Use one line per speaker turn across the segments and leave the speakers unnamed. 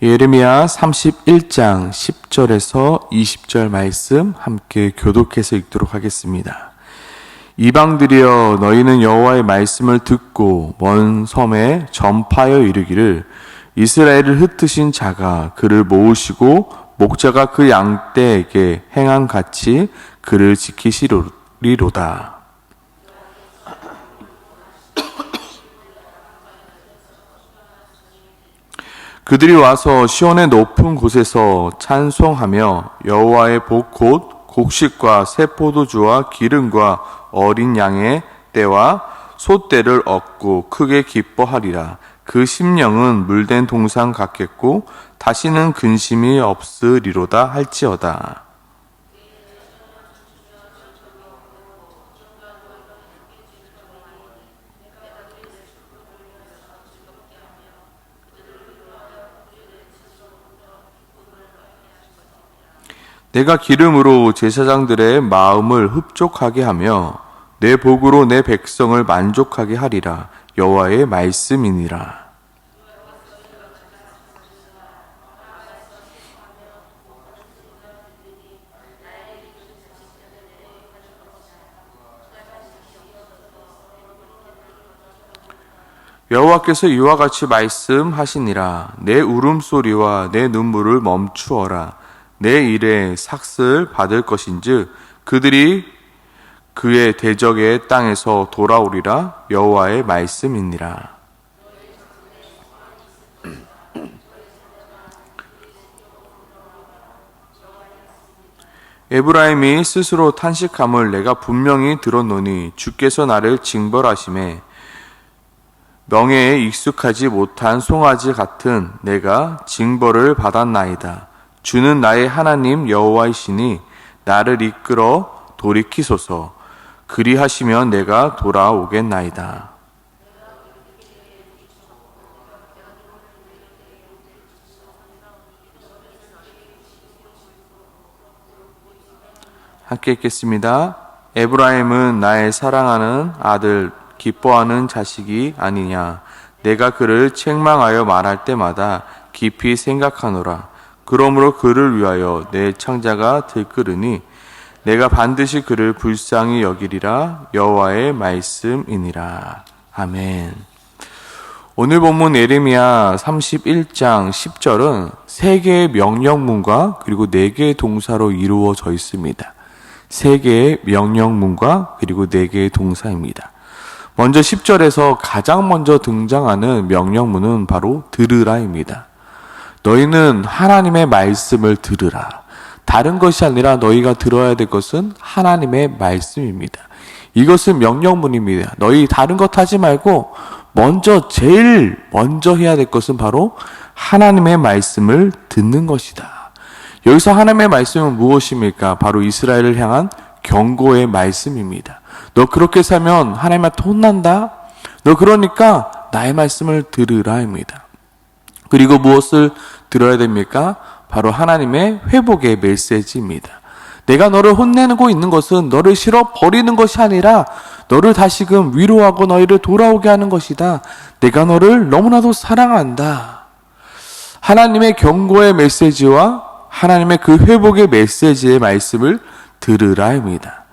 예레미야 31장 10절에서 20절 말씀 함께 교독해서 읽도록 하겠습니다. 이방들이여, 너희는 여호와의 말씀을 듣고 먼 섬에 전파하여 이르기를, 이스라엘을 흩으신 자가 그를 모으시고 목자가 그 양떼에게 행한 같이 그를 지키시리로다. 그들이 와서 시온의 높은 곳에서 찬송하며 여호와의 복 곧 곡식과 새 포도주와 기름과 어린 양의 떼와 소떼를 얻고 크게 기뻐하리라. 그 심령은 물된 동상 같겠고 다시는 근심이 없으리로다 할지어다. 내가 기름으로 제사장들의 마음을 흡족하게 하며 내 복으로 내 백성을 만족하게 하리라. 여호와의 말씀이니라. 여호와께서 이와 같이 말씀하시니라. 내 울음소리와 내 눈물을 멈추어라. 내 일에 삭슬 받을 것인즉 그들이 그의 대적의 땅에서 돌아오리라. 여호와의 말씀이니라. 에브라임이 스스로 탄식함을 내가 분명히 들었노니 주께서 나를 징벌하심에 명예에 익숙하지 못한 송아지 같은 내가 징벌을 받았나이다. 주는 나의 하나님 여호와이시니 나를 이끌어 돌이키소서. 그리하시면 내가 돌아오겠나이다. 함께 읽겠습니다. 에브라임은 나의 사랑하는 아들, 기뻐하는 자식이 아니냐. 내가 그를 책망하여 말할 때마다 깊이 생각하노라. 그러므로 그를 위하여 내 창자가 들끓으니 내가 반드시 그를 불쌍히 여기리라. 여호와의 말씀이니라. 아멘. 오늘 본문 예레미야 31장 10절은 3개의 명령문과 그리고 4개의 동사로 이루어져 있습니다. 3개의 명령문과 그리고 4개의 동사입니다. 먼저 10절에서 가장 먼저 등장하는 명령문은 바로 들으라입니다. 너희는 하나님의 말씀을 들으라. 다른 것이 아니라 너희가 들어야 될 것은 하나님의 말씀입니다. 이것은 명령문입니다. 너희 다른 것 하지 말고 제일 먼저 해야 될 것은 바로 하나님의 말씀을 듣는 것이다. 여기서 하나님의 말씀은 무엇입니까? 바로 이스라엘을 향한 경고의 말씀입니다. 너 그렇게 살면 하나님한테 혼난다? 너 그러니까 나의 말씀을 들으라입니다. 그리고 무엇을 들어야 됩니까? 바로 하나님의 회복의 메시지입니다. 내가 너를 혼내고 있는 것은 너를 싫어 버리는 것이 아니라 너를 다시금 위로하고 너희를 돌아오게 하는 것이다. 내가 너를 너무나도 사랑한다. 하나님의 경고의 메시지와 하나님의 그 회복의 메시지의 말씀을 들으라입니다.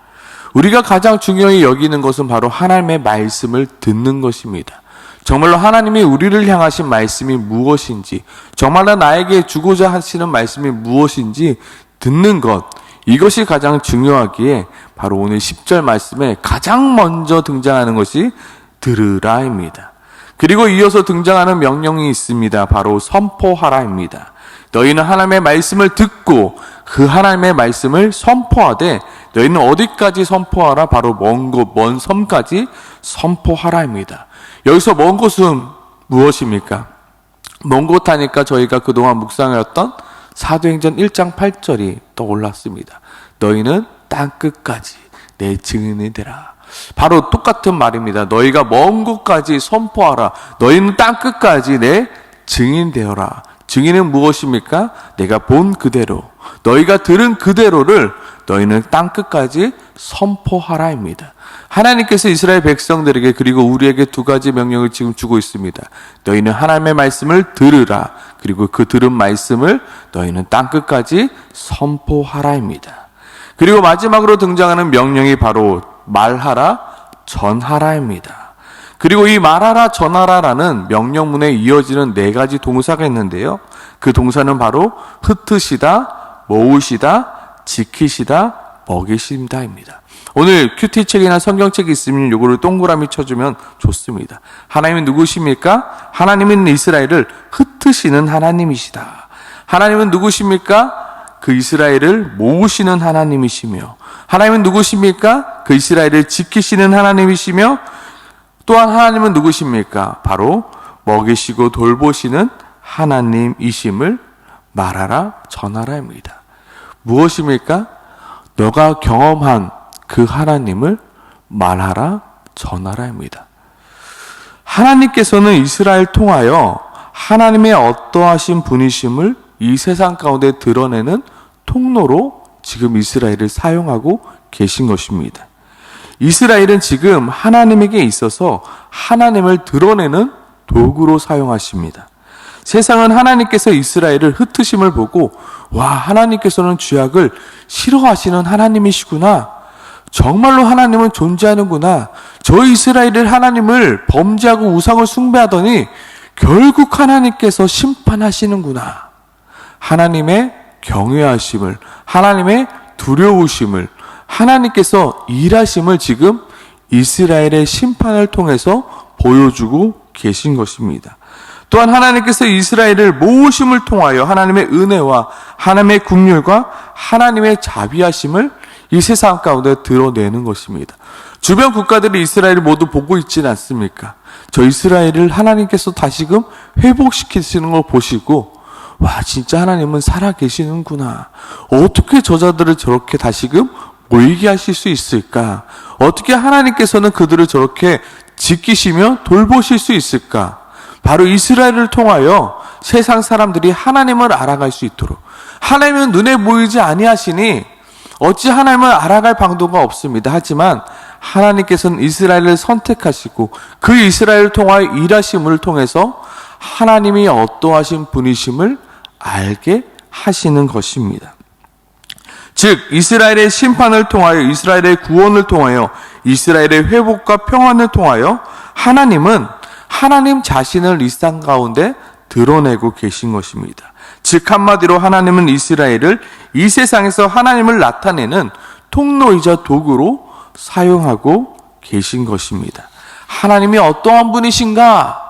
우리가 가장 중요히 여기는 것은 바로 하나님의 말씀을 듣는 것입니다. 정말로 하나님이 우리를 향하신 말씀이 무엇인지, 정말로 나에게 주고자 하시는 말씀이 무엇인지 듣는 것, 이것이 가장 중요하기에 바로 오늘 10절 말씀에 가장 먼저 등장하는 것이 들으라입니다. 그리고 이어서 등장하는 명령이 있습니다. 바로 선포하라입니다. 너희는 하나님의 말씀을 듣고 그 하나님의 말씀을 선포하되, 너희는 어디까지 선포하라? 바로 먼 섬까지 선포하라입니다. 여기서 먼 곳은 무엇입니까? 먼 곳 하니까 저희가 그동안 묵상하였던 사도행전 1장 8절이 떠올랐습니다. 너희는 땅끝까지 내 증인이 되라. 바로 똑같은 말입니다. 너희가 먼 곳까지 선포하라. 너희는 땅끝까지 내 증인 되어라. 증인은 무엇입니까? 내가 본 그대로, 너희가 들은 그대로를 너희는 땅끝까지 선포하라입니다. 하나님께서 이스라엘 백성들에게 그리고 우리에게 2가지 명령을 지금 주고 있습니다. 너희는 하나님의 말씀을 들으라. 그리고 그 들은 말씀을 너희는 땅끝까지 선포하라입니다. 그리고 마지막으로 등장하는 명령이 바로 말하라, 전하라입니다. 그리고 이 말하라, 전하라라는 명령문에 이어지는 네 가지 동사가 있는데요. 그 동사는 바로 흩으시다, 모으시다, 지키시다, 먹이신다입니다. 오늘 큐티책이나 성경책이 있으면 요거를 동그라미 쳐주면 좋습니다. 하나님은 누구십니까? 하나님은 이스라엘을 흩으시는 하나님이시다. 하나님은 누구십니까? 그 이스라엘을 모으시는 하나님이시며, 하나님은 누구십니까? 그 이스라엘을 지키시는 하나님이시며, 또한 하나님은 누구십니까? 바로 먹이시고 돌보시는 하나님이심을 말하라, 전하라입니다. 무엇입니까? 너가 경험한 그 하나님을 말하라, 전하라입니다. 하나님께서는 이스라엘 통하여 하나님의 어떠하신 분이심을 이 세상 가운데 드러내는 통로로 지금 이스라엘을 사용하고 계신 것입니다. 이스라엘은 지금 하나님에게 있어서 하나님을 드러내는 도구로 사용하십니다. 세상은 하나님께서 이스라엘을 흩으심을 보고, 와, 하나님께서는 죄악을 싫어하시는 하나님이시구나, 정말로 하나님은 존재하는구나, 저 이스라엘을 하나님을 범죄하고 우상을 숭배하더니 결국 하나님께서 심판하시는구나, 하나님의 경외하심을, 하나님의 두려우심을, 하나님께서 일하심을 지금 이스라엘의 심판을 통해서 보여주고 계신 것입니다. 또한 하나님께서 이스라엘을 모으심을 통하여 하나님의 은혜와 하나님의 긍휼과 하나님의 자비하심을 이 세상 가운데 드러내는 것입니다. 주변 국가들이 이스라엘을 모두 보고 있지는 않습니까? 저 이스라엘을 하나님께서 다시금 회복시키시는 걸 보시고, 와, 진짜 하나님은 살아계시는구나, 어떻게 저자들을 저렇게 다시금 모이게 하실 수 있을까, 어떻게 하나님께서는 그들을 저렇게 지키시며 돌보실 수 있을까, 바로 이스라엘을 통하여 세상 사람들이 하나님을 알아갈 수 있도록, 하나님은 눈에 보이지 아니하시니 어찌 하나님을 알아갈 방도가 없습니다. 하지만 하나님께서는 이스라엘을 선택하시고 그 이스라엘을 통하여 일하심을 통해서 하나님이 어떠하신 분이심을 알게 하시는 것입니다. 즉 이스라엘의 심판을 통하여, 이스라엘의 구원을 통하여, 이스라엘의 회복과 평안을 통하여 하나님은 하나님 자신을 이 땅 가운데 드러내고 계신 것입니다. 즉 한마디로 하나님은 이스라엘을 이 세상에서 하나님을 나타내는 통로이자 도구로 사용하고 계신 것입니다. 하나님이 어떠한 분이신가?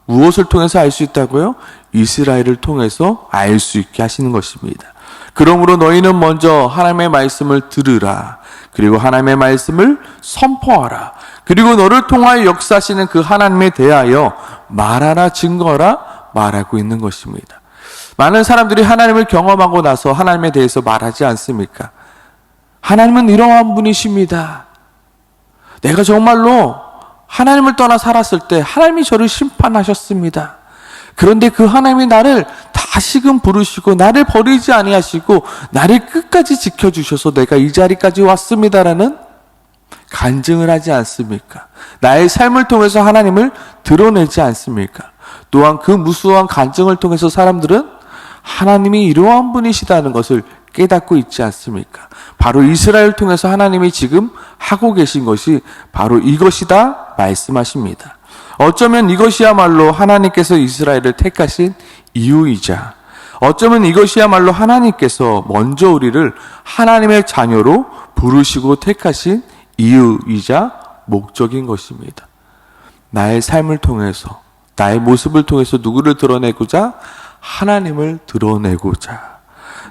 무엇을 통해서 알 수 있다고요? 이스라엘을 통해서 알 수 있게 하시는 것입니다. 그러므로 너희는 먼저 하나님의 말씀을 들으라. 그리고 하나님의 말씀을 선포하라. 그리고 너를 통하여 역사하시는 그 하나님에 대하여 말하라, 증거라 말하고 있는 것입니다. 많은 사람들이 하나님을 경험하고 나서 하나님에 대해서 말하지 않습니까? 하나님은 이러한 분이십니다. 내가 정말로 하나님을 떠나 살았을 때 하나님이 저를 심판하셨습니다. 그런데 그 하나님이 나를 다시금 부르시고 나를 버리지 아니하시고 나를 끝까지 지켜주셔서 내가 이 자리까지 왔습니다라는 간증을 하지 않습니까? 나의 삶을 통해서 하나님을 드러내지 않습니까? 또한 그 무수한 간증을 통해서 사람들은 하나님이 이러한 분이시다는 것을 깨닫고 있지 않습니까? 바로 이스라엘을 통해서 하나님이 지금 하고 계신 것이 바로 이것이다 말씀하십니다. 어쩌면 이것이야말로 하나님께서 이스라엘을 택하신 이유이자, 어쩌면 이것이야말로 하나님께서 먼저 우리를 하나님의 자녀로 부르시고 택하신 이유이자 목적인 것입니다. 나의 삶을 통해서, 나의 모습을 통해서 누구를 드러내고자? 하나님을 드러내고자.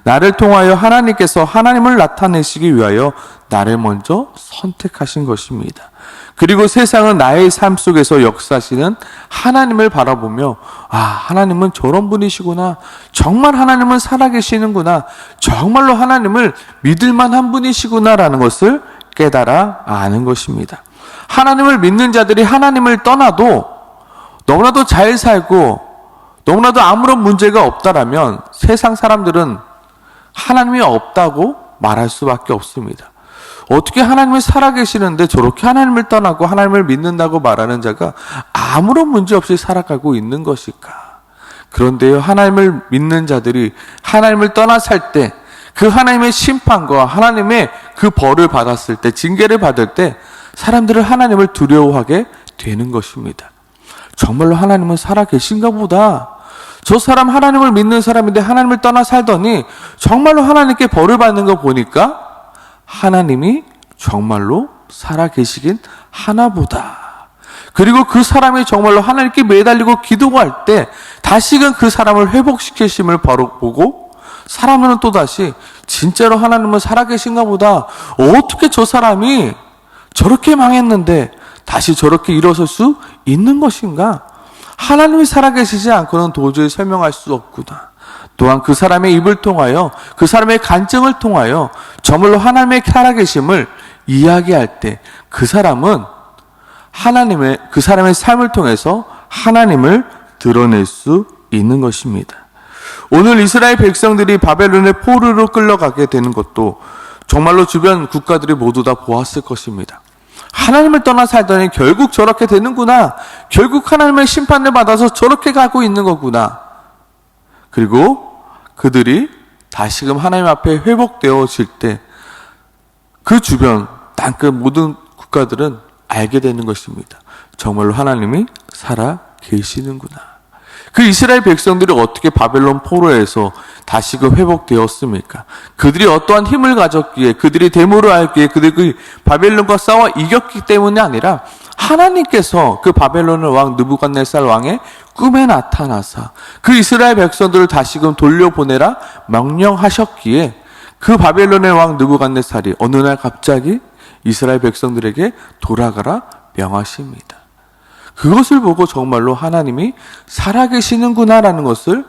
나를 통하여 하나님께서 하나님을 나타내시기 위하여 나를 먼저 선택하신 것입니다. 그리고 세상은 나의 삶 속에서 역사하시는 하나님을 바라보며, 아, 하나님은 저런 분이시구나, 정말 하나님은 살아계시는구나, 정말로 하나님을 믿을 만한 분이시구나라는 것을 깨달아 아는 것입니다. 하나님을 믿는 자들이 하나님을 떠나도 너무나도 잘 살고 너무나도 아무런 문제가 없다라면 세상 사람들은 하나님이 없다고 말할 수밖에 없습니다. 어떻게 하나님이 살아계시는데 저렇게 하나님을 떠나고 하나님을 믿는다고 말하는 자가 아무런 문제 없이 살아가고 있는 것일까? 그런데요, 하나님을 믿는 자들이 하나님을 떠나 살 때, 그 하나님의 심판과 하나님의 그 벌을 받았을 때, 징계를 받을 때 사람들은 하나님을 두려워하게 되는 것입니다. 정말로 하나님은 살아계신가 보다. 저 사람 하나님을 믿는 사람인데 하나님을 떠나 살더니 정말로 하나님께 벌을 받는 거 보니까 하나님이 정말로 살아계시긴 하나보다. 그리고 그 사람이 정말로 하나님께 매달리고 기도할 때 다시금 그 사람을 회복시키심을 바로 보고 사람들은 또다시 진짜로 하나님은 살아계신가 보다. 어떻게 저 사람이 저렇게 망했는데 다시 저렇게 일어설 수 있는 것인가? 하나님이 살아계시지 않고는 도저히 설명할 수 없구나. 또한 그 사람의 입을 통하여, 그 사람의 간증을 통하여 정말로 하나님의 살아계심을 이야기할 때 그 사람은 그 사람의 삶을 통해서 하나님을 드러낼 수 있는 것입니다. 오늘 이스라엘 백성들이 바벨론의 포로로 끌려가게 되는 것도 정말로 주변 국가들이 모두 다 보았을 것입니다. 하나님을 떠나 살더니 결국 저렇게 되는구나. 결국 하나님의 심판을 받아서 저렇게 가고 있는 거구나. 그리고 그들이 다시금 하나님 앞에 회복되어질 때 그 주변 땅끝 모든 국가들은 알게 되는 것입니다. 정말로 하나님이 살아 계시는구나. 그 이스라엘 백성들이 어떻게 바벨론 포로에서 다시금 회복되었습니까? 그들이 어떠한 힘을 가졌기에, 그들이 데모를 알기에, 그들이 바벨론과 싸워 이겼기 때문이 아니라 하나님께서 그 바벨론의 왕 느부갓네살 왕의 꿈에 나타나사 그 이스라엘 백성들을 다시금 돌려보내라 명령하셨기에 그 바벨론의 왕 느부갓네살이 어느 날 갑자기 이스라엘 백성들에게 돌아가라 명하십니다. 그것을 보고 정말로 하나님이 살아계시는구나라는 것을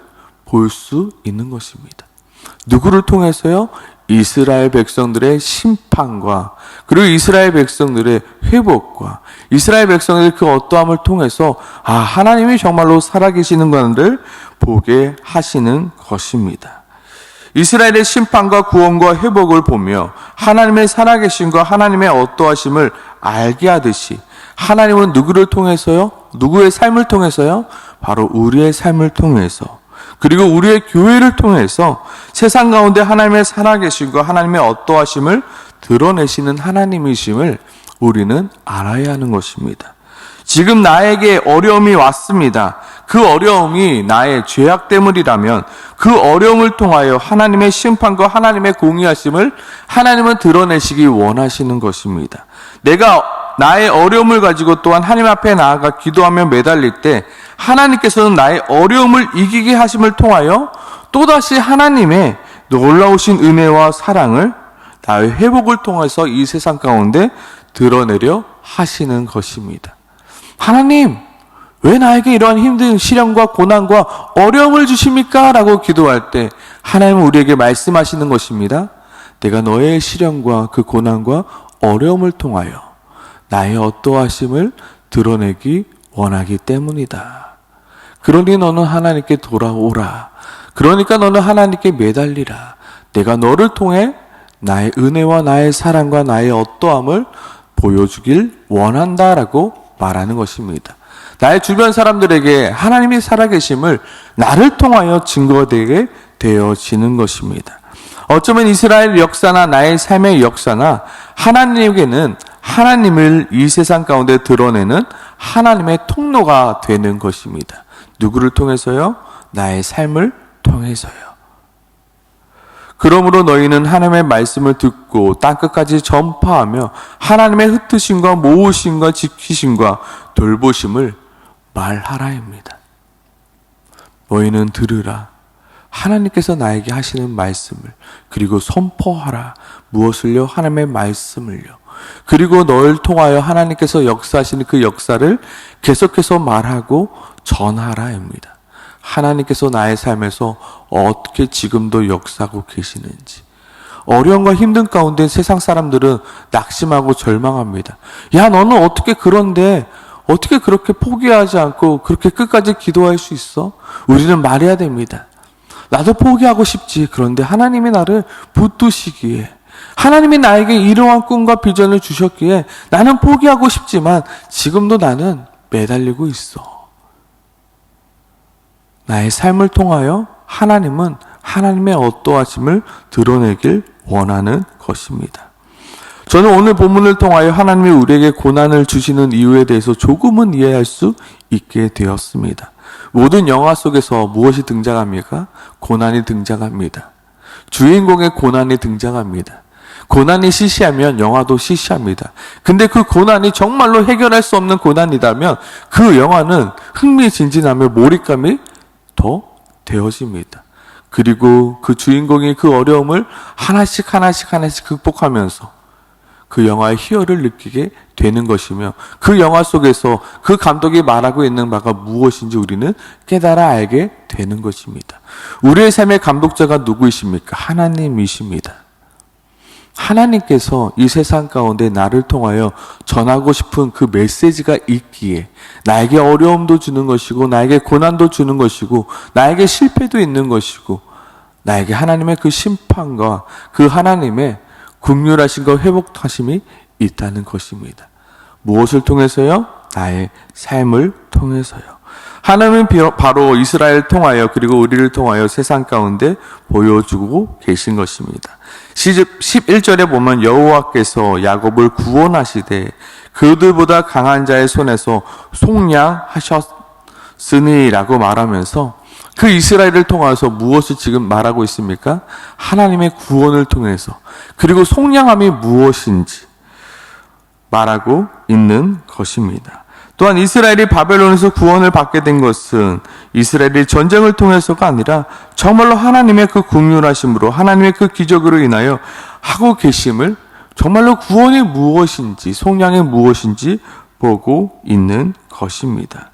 볼 수 있는 것입니다. 누구를 통해서요? 이스라엘 백성들의 심판과 그리고 이스라엘 백성들의 회복과 이스라엘 백성들의 그 어떠함을 통해서 하나님이 정말로 살아계시는구나를 보게 하시는 것입니다. 이스라엘의 심판과 구원과 회복을 보며 하나님의 살아계심과 하나님의 어떠하심을 알게 하듯이 하나님은 누구를 통해서요? 누구의 삶을 통해서요? 바로 우리의 삶을 통해서 그리고 우리의 교회를 통해서 세상 가운데 하나님의 살아계심과 하나님의 어떠하심을 드러내시는 하나님이심을 우리는 알아야 하는 것입니다. 지금 나에게 어려움이 왔습니다. 그 어려움이 나의 죄악 때문이라면 그 어려움을 통하여 하나님의 심판과 하나님의 공의하심을 하나님은 드러내시기 원하시는 것입니다. 내가 나의 어려움을 가지고 또한 하나님 앞에 나아가 기도하며 매달릴 때 하나님께서는 나의 어려움을 이기게 하심을 통하여 또다시 하나님의 놀라우신 은혜와 사랑을 나의 회복을 통해서 이 세상 가운데 드러내려 하시는 것입니다. 하나님, 왜 나에게 이러한 힘든 시련과 고난과 어려움을 주십니까? 라고 기도할 때 하나님은 우리에게 말씀하시는 것입니다. 내가 너의 시련과 그 고난과 어려움을 통하여 나의 어떠하심을 드러내기 원하기 때문이다. 그러니 너는 하나님께 돌아오라. 그러니까 너는 하나님께 매달리라. 내가 너를 통해 나의 은혜와 나의 사랑과 나의 어떠함을 보여주길 원한다라고 말하는 것입니다. 나의 주변 사람들에게 하나님이 살아계심을 나를 통하여 증거되게 되어지는 것입니다. 어쩌면 이스라엘 역사나 나의 삶의 역사나 하나님에게는 하나님을 이 세상 가운데 드러내는 하나님의 통로가 되는 것입니다. 누구를 통해서요? 나의 삶을 통해서요. 그러므로 너희는 하나님의 말씀을 듣고 땅끝까지 전파하며 하나님의 흩으심과 모으심과 지키심과 돌보심을 말하라입니다. 너희는 들으라. 하나님께서 나에게 하시는 말씀을 그리고 선포하라. 무엇을요? 하나님의 말씀을요. 그리고 너를 통하여 하나님께서 역사하시는 그 역사를 계속해서 말하고 전하라입니다. 하나님께서 나의 삶에서 어떻게 지금도 역사하고 계시는지. 어려움과 힘든 가운데 세상 사람들은 낙심하고 절망합니다. 야, 너는 어떻게 그런데 어떻게 그렇게 포기하지 않고 그렇게 끝까지 기도할 수 있어? 우리는 말해야 됩니다. 나도 포기하고 싶지. 그런데 하나님이 나를 붙드시기에, 하나님이 나에게 이러한 꿈과 비전을 주셨기에 나는 포기하고 싶지만 지금도 나는 매달리고 있어. 나의 삶을 통하여 하나님은 하나님의 어떠하심을 드러내길 원하는 것입니다. 저는 오늘 본문을 통하여 하나님이 우리에게 고난을 주시는 이유에 대해서 조금은 이해할 수 있게 되었습니다. 모든 영화 속에서 무엇이 등장합니까? 고난이 등장합니다. 주인공의 고난이 등장합니다. 고난이 시시하면 영화도 시시합니다. 근데 그 고난이 정말로 해결할 수 없는 고난이라면 그 영화는 흥미진진하며 몰입감이 더 되어집니다. 그리고 그 주인공이 그 어려움을 하나씩 극복하면서 그 영화의 희열을 느끼게 되는 것이며, 그 영화 속에서 그 감독이 말하고 있는 바가 무엇인지 우리는 깨달아 알게 되는 것입니다. 우리의 삶의 감독자가 누구이십니까? 하나님이십니다. 하나님께서 이 세상 가운데 나를 통하여 전하고 싶은 그 메시지가 있기에 나에게 어려움도 주는 것이고, 나에게 고난도 주는 것이고, 나에게 실패도 있는 것이고, 나에게 하나님의 그 심판과 그 하나님의 긍휼하심과 회복하심이 있다는 것입니다. 무엇을 통해서요? 나의 삶을 통해서요. 하나님은 바로 이스라엘을 통하여 그리고 우리를 통하여 세상 가운데 보여주고 계신 것입니다. 11절에 보면 여호와께서 야곱을 구원하시되 그들보다 강한 자의 손에서 속량하셨으니라고 말하면서 그 이스라엘을 통해서 무엇을 지금 말하고 있습니까? 하나님의 구원을 통해서, 그리고 속량함이 무엇인지 말하고 있는 것입니다. 또한 이스라엘이 바벨론에서 구원을 받게 된 것은 이스라엘이 전쟁을 통해서가 아니라 정말로 하나님의 그 긍휼하심으로, 하나님의 그 기적으로 인하여 하고 계심을, 정말로 구원이 무엇인지, 속량이 무엇인지 보고 있는 것입니다.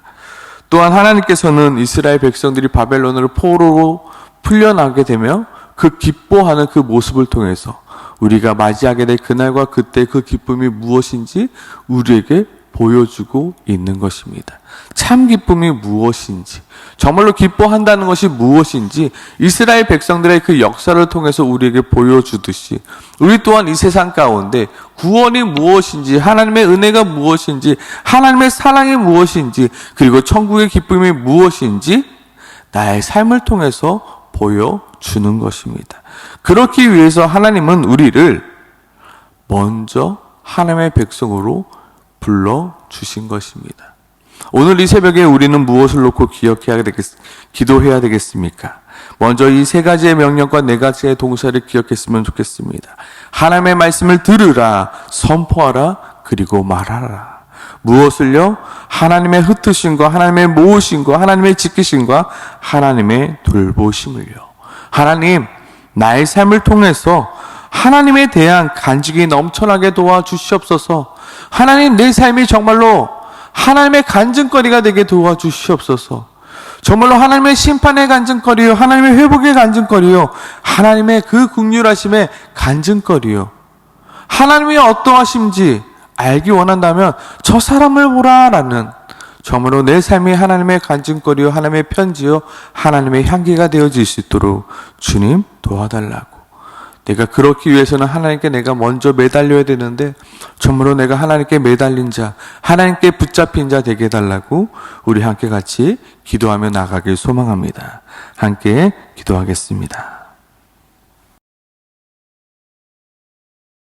또한 하나님께서는 이스라엘 백성들이 바벨론으로 포로로 풀려나게 되며 그 기뻐하는 그 모습을 통해서 우리가 맞이하게 될 그날과 그때 그 기쁨이 무엇인지 우리에게 보여주고 있는 것입니다. 참 기쁨이 무엇인지, 정말로 기뻐한다는 것이 무엇인지 이스라엘 백성들의 그 역사를 통해서 우리에게 보여주듯이 우리 또한 이 세상 가운데 구원이 무엇인지, 하나님의 은혜가 무엇인지, 하나님의 사랑이 무엇인지, 그리고 천국의 기쁨이 무엇인지 나의 삶을 통해서 보여주는 것입니다. 그렇기 위해서 하나님은 우리를 먼저 하나님의 백성으로 불러주신 것입니다. 오늘 이 새벽에 우리는 무엇을 놓고 기도해야 되겠습니까? 먼저 이 세 가지의 명령과 네 가지의 동사를 기억했으면 좋겠습니다. 하나님의 말씀을 들으라, 선포하라, 그리고 말하라. 무엇을요? 하나님의 흩으심과 하나님의 모으심과 하나님의 지키심과 하나님의 돌보심을요. 하나님, 나의 삶을 통해서 하나님에 대한 간직이 넘쳐나게 도와주시옵소서. 하나님, 내 삶이 정말로 하나님의 간증거리가 되게 도와주시옵소서. 정말로 하나님의 심판의 간증거리요, 하나님의 회복의 간증거리요, 하나님의 그 긍휼하심의 간증거리요, 하나님이 어떠하신지 알기 원한다면 저 사람을 보라라는, 정말로 내 삶이 하나님의 간증거리요, 하나님의 편지요, 하나님의 향기가 되어질 수 있도록 주님 도와달라고. 내가 그렇기 위해서는 하나님께 내가 먼저 매달려야 되는데 정말로 내가 하나님께 매달린 자, 하나님께 붙잡힌 자 되게 해달라고 우리 함께 같이 기도하며 나가길 소망합니다. 함께 기도하겠습니다.